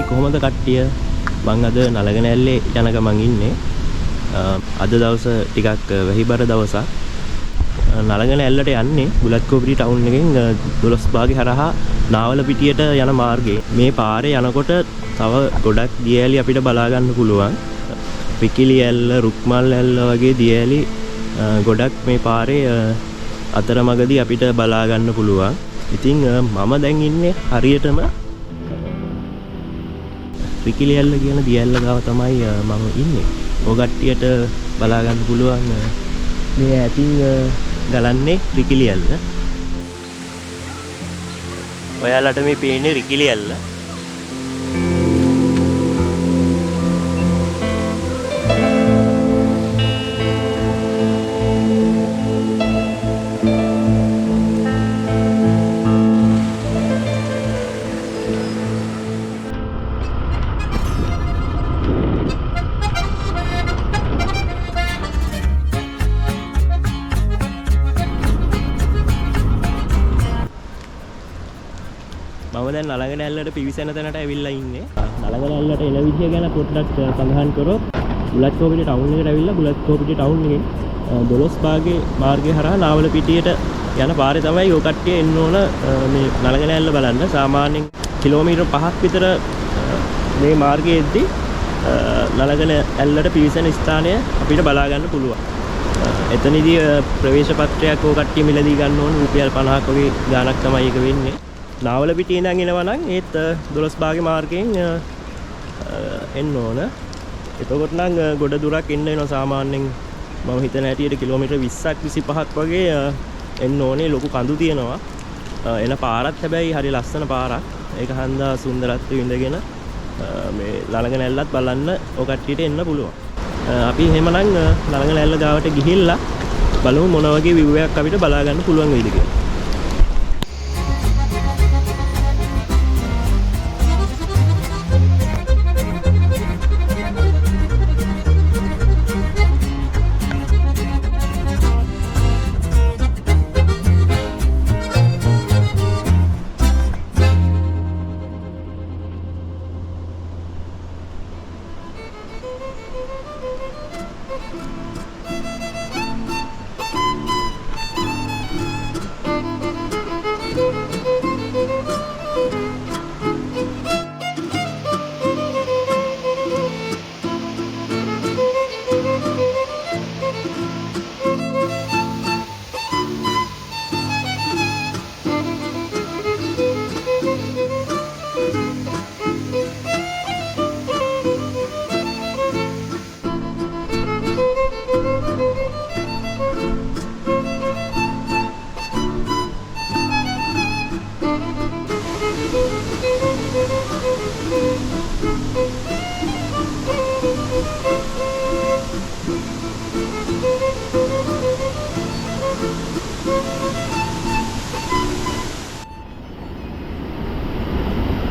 කොහොමද කට්ටිය? මං අද නලගන ඇල්ලේ යන ගමන් ඉන්නේ. අද දවස ටිකක් වැහිබර දවසක්. නලගන ඇල්ලට යන්නේ බුලත්කෝපිටි ටවුන් එකෙන් 12 භාගය හරහා නාවල පිටියට යන මාර්ගයේ. මේ පාරේ යනකොට තව ගොඩක් දියඇලි අපිට බලා ගන්න පුළුවන්. පිකිලි ඇල්ල, රුක්මල් ඇල්ල වගේ දියඇලි ගොඩක් මේ පාරේ අතරමඟදී අපිට බලා ගන්න පුළුවන්. ඉතින් මම දැන් ඉන්නේ හරියටම පිකිලි ඇල්ල කියන දියඇල්ල ගාව තමයි මම ඉන්නේ. ඔයගට්ටියට බලා ගන්න පුළුවන් මේ ඇතින් ගලන්නේ රිකිලි ඇල්ල. ඔයාලට මේ පේන්නේ රිකිලි ඇල්ල. මම දැන් නලගන ඇල්ලට පිවිසෙන තැනට ඇවිල්ලා ඉන්නේ. නලගන ඇල්ලට එන විදිය ගැන පොඩ්ඩක් සඳහන් කරොත් බුලත්කෝපිටි ටවුන් එකට ඇවිල්ලා බුලත්කෝපිටි ටවුන් එකෙන් 12 භාගයේ මාර්ගය හරහා නාවල පිටියට යන පාරේ තමයි ඔය කට්ටිය එන්න ඕන මේ නලගන ඇල්ල බලන්න. සාමාන්‍යයෙන් කිලෝමීටර් 5ක් විතර මේ මාර්ගයේ එද්දි නලගන ඇල්ලට පිවිසෙන ස්ථානය අපිට බලා ගන්න පුළුවන්. එතනදී ප්‍රවේශ පත්‍රයක් ඔය කට්ටිය මිලදී ගන්න ඕන රුපියල් 50ක වගේ ගාණක් තමයි ඒක වෙන්නේ. නාවල පිටියේ ඉඳන් එනවා නම් ඒත් 12 භාගයේ මාර්ගයෙන් එන්න ඕන. එතකොට නම් ගොඩ දුරක් එන්න වෙනවා. සාමාන්‍යයෙන් මම හිතන හැටියට කිලෝමීටර් 20ක් 25ක් වගේ එන්න ඕනේ. ලොකු කඳු තියෙනවා. එන පාරත් හැබැයි හරි ලස්සන පාරක්. ඒක හන්දා සුන්දරත්වය විඳගෙන මේ නලගන ඇල්ලත් බලන්න ඔය කට්ටියට එන්න පුළුවන්. අපි එහෙමනම් නලගන ඇල්ල ගාවට ගිහිල්ලා බලමු මොන වගේ view එකක් අපිට බලා ගන්න පුළුවන් වෙයිද කියලා.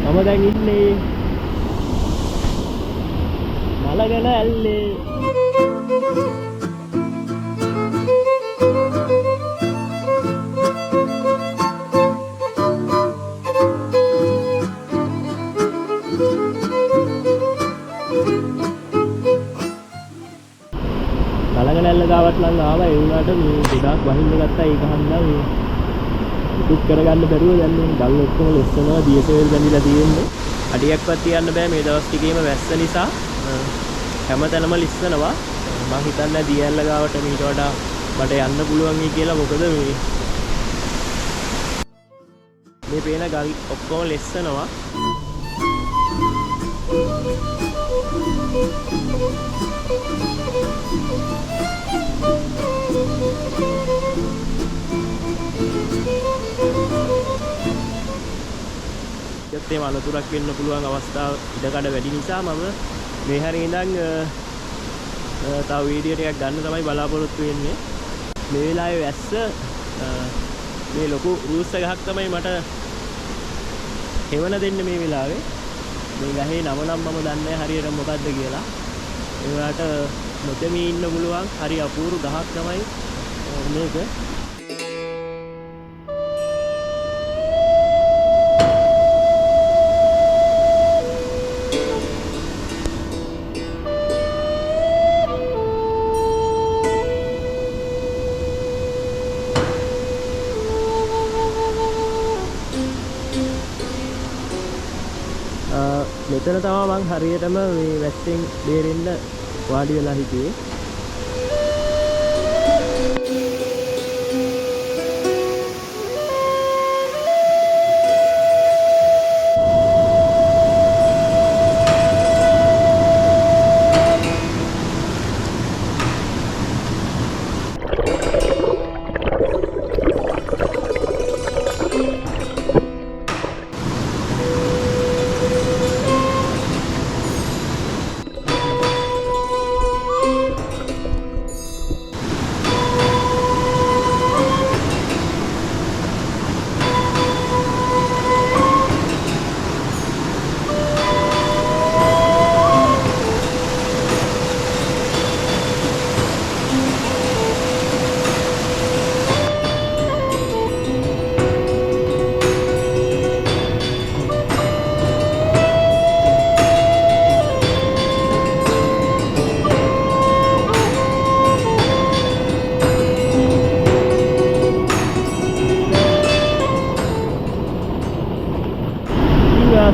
මම දැන් ඉන්නේ නලගන ඇල්ලේ. නලගන ඇල්ල ගාවට නම් ආවා. ඒ වුණාට මේ ගොඩාක් වහින්න ගත්තා. ඒක හන්දා මේ දුක් කරගන්න බැරුව දැන් මේ ගල් ඔක්කොම ලෙස්සනවා. දියසෙල් ගඳිලා තියෙන්නේ. අඩියක්වත් තියන්න බෑ මේ දවස් ටිකේම වැස්ස නිසා. හැමතැනම ලිස්සනවා. මම හිතන්නේ දියැල්ල ගාවට මීට වඩා මට යන්න පුළුවන් කියලා. මොකද මේ පේන ගල් ඔක්කොම ලෙස්සනවා. ඒත් අනතුරක් වෙන්න පුළුවන් අවස්ථා ඉඩකඩ වැඩි නිසා මම මේ හැරේ ඉඳන් තව වීඩියෝ ටිකක් ගන්න තමයි බලාපොරොත්තු වෙන්නේ. මේ වෙලාවේ වැස්ස මේ ලොකු රූස්ස ගහක් තමයි මට හෙවන දෙන්නේ මේ වෙලාවේ. මේ ගහේ නම නම් මම දන්නේ නැහැ හරියට මොකද්ද කියලා. ඒ වලට නොතෙමී ඉන්න පුළුවන් හරි අපූර්ව ගහක් තමයි මේක. මෙතන තමයි මං හරියටම මේ වැස්සෙන් බේරෙන්න වාඩි වෙලා හිටියේ.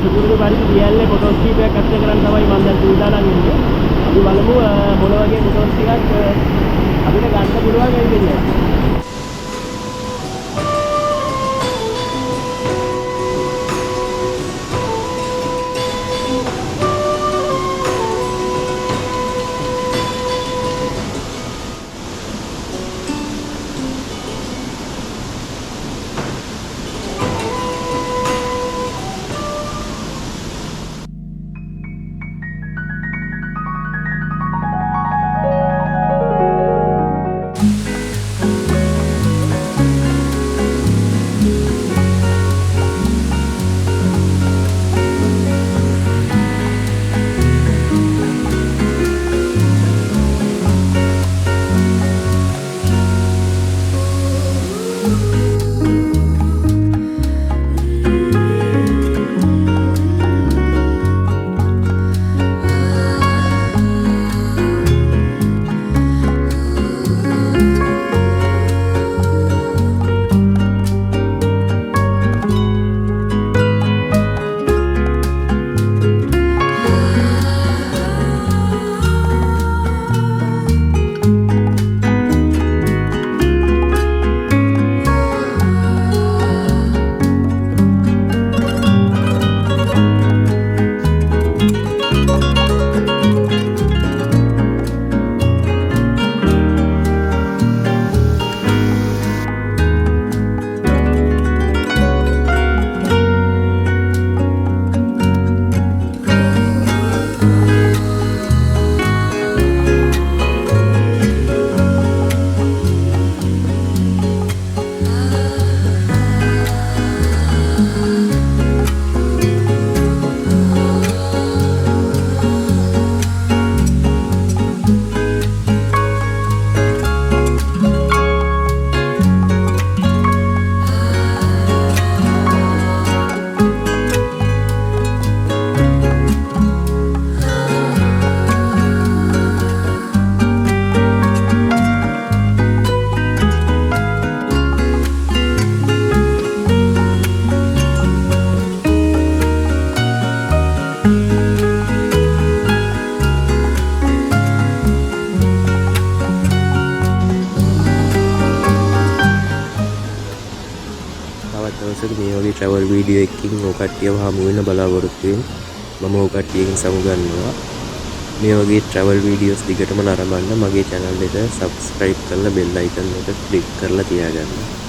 සුදුසු පරිදි දියල්ලේ ෆොටෝස් කීපයක් capture කරන්න තමයි මම දැන් සූදානම් වෙන්නේ. අපි බලමු මොන වගේ ෆොටෝස් ටිකක් අපිට ගන්න පුළුවන් වෙයිද කියලා. දවසක මේ වගේ ට්‍රැවල් වීඩියෝ එකකින් ඔය කට්ටියව හමු වෙන බලාපොරොත්තු වෙන මම ඔය කට්ටියකින් සමුගන්නවා. මේ වගේ ට්‍රැවල් වීඩියෝස් දිගටම නරඹන්න මගේ channel එක subscribe කරලා bell icon එක click කරලා තියාගන්න.